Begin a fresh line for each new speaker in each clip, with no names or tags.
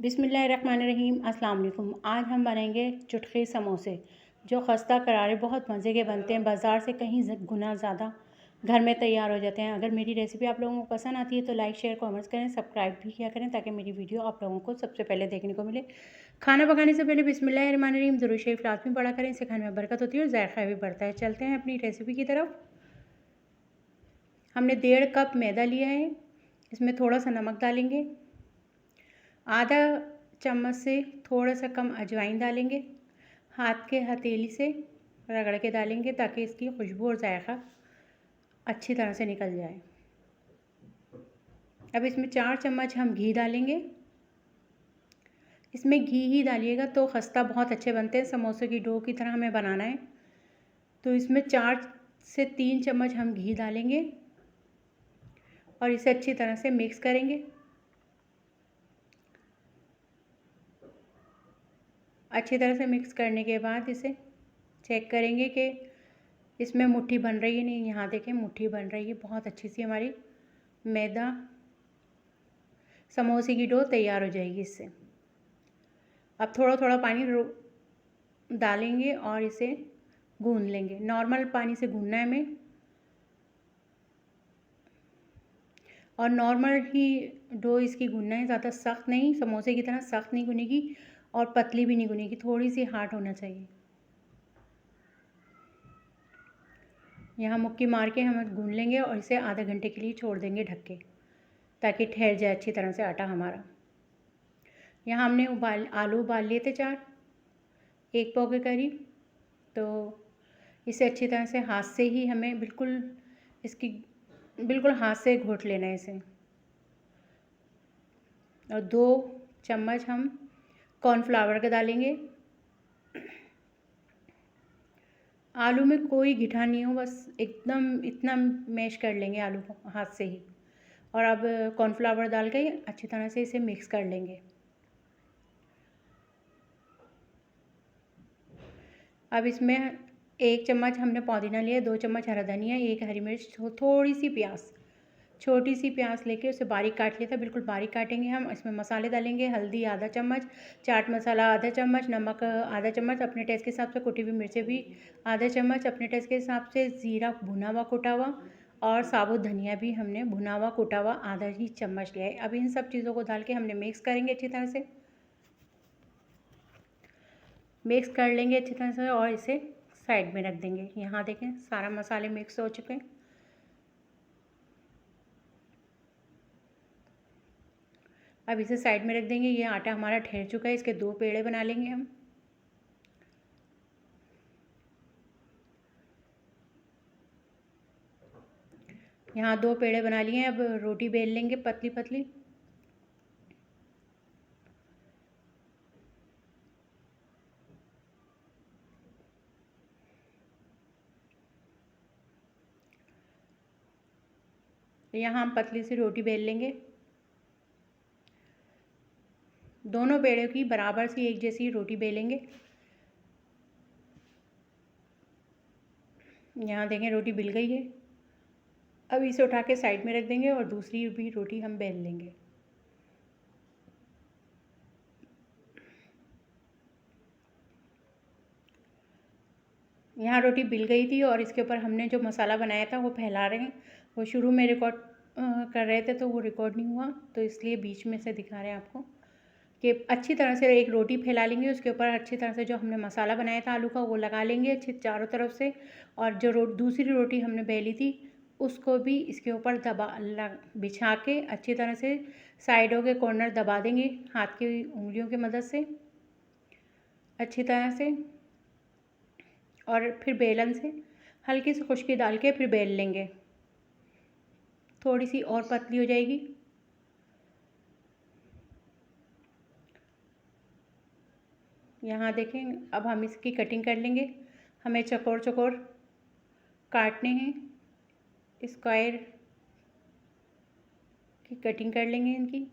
बिस्मिल्लाहिर्रहमानिर्रहीम। अस्सलाम वालेकुम। आज हम बनाएंगे चुटकी समोसे जो खस्ता करारे बहुत मज़े के बनते हैं। बाज़ार से कहीं गुना ज़्यादा घर में तैयार हो जाते हैं। अगर मेरी रेसिपी आप लोगों को पसंद आती है तो लाइक शेयर कमेंट्स करें, सब्सक्राइब भी किया करें ताकि मेरी वीडियो आप लोगों को सबसे पहले देखने को मिले। खाना पकाने से पहले बिस्मिल्लाहिर्रहमानिर्रहीम दुरूद शरीफ लाज़मी पढ़ा करें। इससे खाने में बरकत होती है और जायका भी बढ़ता है। चलते हैं अपनी रेसिपी की तरफ। हमने 1.5 कप मैदा लिया है। इसमें थोड़ा सा नमक डालेंगे, आधा चम्मच से थोड़ा सा कम अजवाइन डालेंगे, हाथ के हथेली से रगड़ के डालेंगे ताकि इसकी खुशबू और जायका अच्छी तरह से निकल जाए। अब इसमें 4 चम्मच हम घी डालेंगे। इसमें घी ही डालिएगा तो खस्ता बहुत अच्छे बनते हैं। समोसे की डो की तरह हमें बनाना है तो इसमें 4 से 3 चम्मच हम घी डालेंगे और इसे अच्छी तरह से मिक्स करेंगे। अच्छी तरह से मिक्स करने के बाद इसे चेक करेंगे कि इसमें मुट्ठी बन रही है नहीं। यहाँ देखें मुट्ठी बन रही है, बहुत अच्छी सी हमारी मैदा समोसे की डो तैयार हो जाएगी इससे। अब थोड़ा थोड़ा पानी डालेंगे और इसे गूंद लेंगे। नॉर्मल पानी से गूंदना है हमें और नॉर्मल ही डो इसकी गूंदना है, ज़्यादा सख्त नहीं, समोसे की तरह सख्त नहीं गूनेगी और पतली भी नहीं गूनेगी, थोड़ी सी हार्ड होना चाहिए। यहाँ मुक्की मार के हम गूंद लेंगे और इसे आधे घंटे के लिए छोड़ देंगे ढक के ताकि ठहर जाए अच्छी तरह से आटा हमारा। यहाँ हमने आलू उबाल लिए थे 4, 1 पाव के करीब। तो इसे अच्छी तरह से हाथ से ही हमें बिल्कुल हाथ से घोट लेना है इसे। और 2 चम्मच हम कॉर्नफ्लावर का डालेंगे। आलू में कोई गिठा नहीं हो, बस एकदम इतना मैश कर लेंगे आलू को हाथ से ही। और अब कॉर्नफ्लावर डाल के अच्छी तरह से इसे मिक्स कर लेंगे। अब इसमें 1 चम्मच हमने पुदीना लिया, 2 चम्मच हरा धनिया, 1 हरी मिर्च, थोड़ी सी प्याज, छोटी सी प्याज लेके उसे बारीक काट लिया था, बिल्कुल बारीक काटेंगे हम। इसमें मसाले डालेंगे, हल्दी आधा चम्मच, चाट मसाला आधा चम्मच, नमक आधा चम्मच, अपने टेस्ट के हिसाब से कुटी हुई मिर्चें भी आधा चम्मच अपने टेस्ट के हिसाब से, ज़ीरा भुना हुआ कुटा हुआ और साबुत धनिया भी हमने भुना हुआ कुटा हुआ आधा ही चम्मच लिया है। अब इन सब चीज़ों को डाल के हमने मिक्स करेंगे अच्छी तरह से, मिक्स कर लेंगे अच्छी तरह से और इसे साइड में रख देंगे। यहाँ देखें सारा मसाले मिक्स हो चुके हैं। अब इसे साइड में रख देंगे। ये आटा हमारा ठहर चुका है, इसके 2 पेड़े बना लेंगे हम। यहाँ 2 पेड़े बना लिए हैं। अब रोटी बेल लेंगे पतली पतली। यहाँ हम पतली सी रोटी बेल लेंगे। दोनों पेड़ों की बराबर सी एक जैसी रोटी बेलेंगे। यहाँ देखें रोटी बिल गई है। अब इसे उठा के साइड में रख देंगे और दूसरी भी रोटी हम बेल लेंगे। यहाँ रोटी बिल गई थी और इसके ऊपर हमने जो मसाला बनाया था वो फैला रहे हैं। वो शुरू में रिकॉर्ड कर रहे थे तो वो रिकॉर्ड नहीं हुआ, तो इसलिए बीच में से दिखा रहे हैं आपको कि अच्छी तरह से एक रोटी फैला लेंगे। उसके ऊपर अच्छी तरह से जो हमने मसाला बनाया था आलू का वो लगा लेंगे अच्छी चारों तरफ से। और जो दूसरी रोटी हमने बेली थी उसको भी इसके ऊपर बिछा के अच्छी तरह से साइडों के कॉर्नर दबा देंगे हाथ की उंगलियों की मदद से अच्छी तरह से। और फिर बेलन से हल्की सी खुश्की डाल के फिर बेल लेंगे, थोड़ी सी और पतली हो जाएगी। यहाँ देखें अब हम इसकी कटिंग कर लेंगे। हमें चौकोर चौकोर काटने हैं, स्क्वायर की कटिंग कर लेंगे इनकी।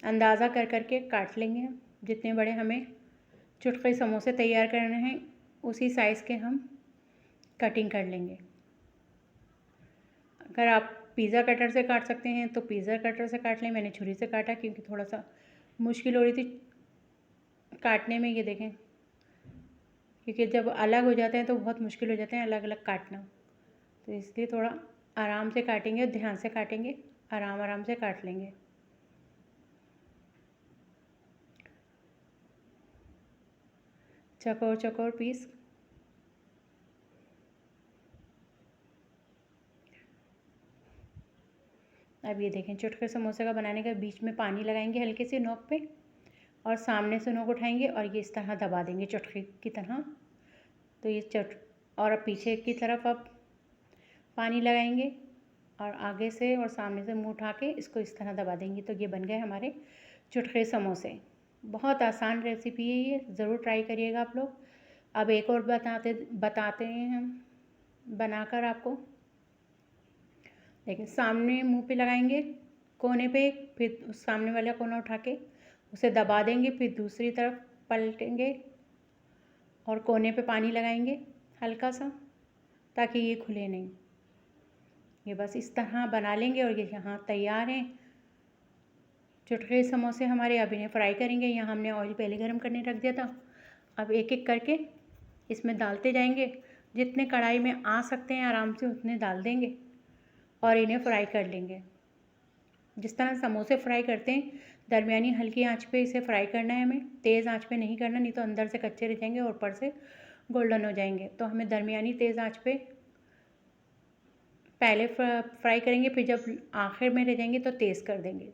अंदाज़ा कर करके काट लेंगे। जितने बड़े हमें चुटकी समोसे तैयार करने हैं उसी साइज़ के हम कटिंग कर लेंगे। अगर आप पिज़्ज़ा कटर से काट सकते हैं तो पिज़्ज़ा कटर से काट लें। मैंने छुरी से काटा क्योंकि थोड़ा सा मुश्किल हो रही थी काटने में। ये देखें, क्योंकि जब अलग हो जाते हैं तो बहुत मुश्किल हो जाते हैं अलग अलग काटना, तो इसलिए थोड़ा आराम से काटेंगे, ध्यान से काटेंगे, आराम आराम से काट लेंगे। चौकोर चौकोर पीस। अब ये देखें, चुटके समोसे का बनाने का बीच में पानी लगाएंगे हल्के से नोक पे, और सामने से नोक उठाएंगे और ये इस तरह दबा देंगे चुटकी की तरह। तो ये और अब पीछे की तरफ अब पानी लगाएंगे और आगे से और सामने से मुंह उठा के इसको इस तरह दबा देंगे। तो ये बन गए हमारे चुटके समोसे। बहुत आसान रेसिपी है ये, ज़रूर ट्राई करिएगा आप लोग। अब एक और बताते हैं हम बनाकर आपको। लेकिन सामने मुंह पे लगाएंगे कोने पे, फिर उस सामने वाला कोना उठा के उसे दबा देंगे, फिर दूसरी तरफ पलटेंगे और कोने पे पानी लगाएंगे हल्का सा, ताकि ये खुले नहीं। ये बस इस तरह बना लेंगे और ये यहाँ तैयार हैं चुटके समोसे हमारे। अब इन्हें फ्राई करेंगे। यहाँ हमने ऑयल पहले गर्म करने रख दिया था। अब एक एक करके इसमें डालते जाएंगे, जितने कढ़ाई में आ सकते हैं आराम से उतने डाल देंगे और इन्हें फ्राई कर लेंगे। जिस तरह समोसे फ्राई करते हैं, दरमियानी हल्की आंच पे इसे फ्राई करना है हमें, तेज़ आंच पे नहीं करना, नहीं तो अंदर से कच्चे रह जाएंगे और ऊपर से गोल्डन हो जाएंगे। तो हमें दरमियानी तेज़ आंच पे पहले फ्राई करेंगे, फिर जब आखिर में रह जाएंगे तो तेज़ कर देंगे।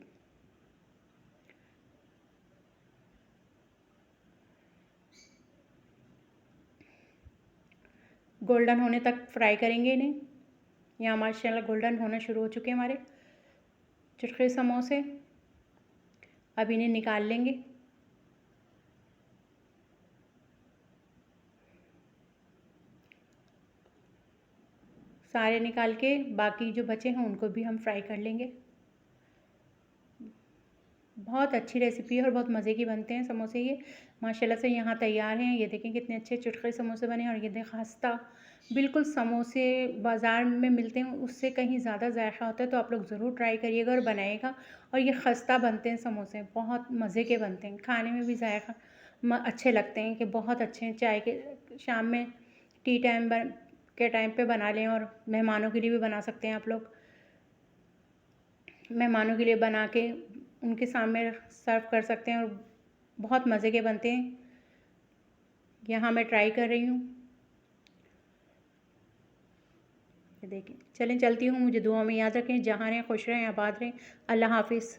गोल्डन होने तक फ्राई करेंगे इन्हें। यहाँ माशाल्लाह गोल्डन होना शुरू हो चुके हैं हमारे चुटके समोसे। अब इन्हें निकाल लेंगे। सारे निकाल के बाकी जो बचे हैं उनको भी हम फ्राई कर लेंगे। बहुत अच्छी रेसिपी है और बहुत मज़े की बनते हैं समोसे ये। माशाल्लाह से यहाँ तैयार हैं। ये देखें कितने अच्छे चुटके समोसे बने हैं। और ये देखें खस्ता, बिल्कुल समोसे बाज़ार में मिलते हैं उससे कहीं ज़्यादा जायका होता है। तो आप लोग ज़रूर ट्राई करिएगा और बनाइएगा। और ये खस्ता बनते हैं समोसे, बहुत मज़े के बनते हैं, खाने में भी जायका अच्छे लगते हैं कि बहुत अच्छे हैं। चाय के शाम में टी टाइम के टाइम पे बना लें, और मेहमानों के लिए भी बना सकते हैं आप लोग। मेहमानों के लिए बना के उनके सामने सर्व कर सकते हैं और बहुत मज़े के बनते हैं। यहाँ मैं ट्राई कर रही हूँ। ये देखिए, चलें चलती हूँ। मुझे दुआ में याद रखें। जहाँ रहें खुश रहें, आबाद रहें। अल्लाह हाफिज़।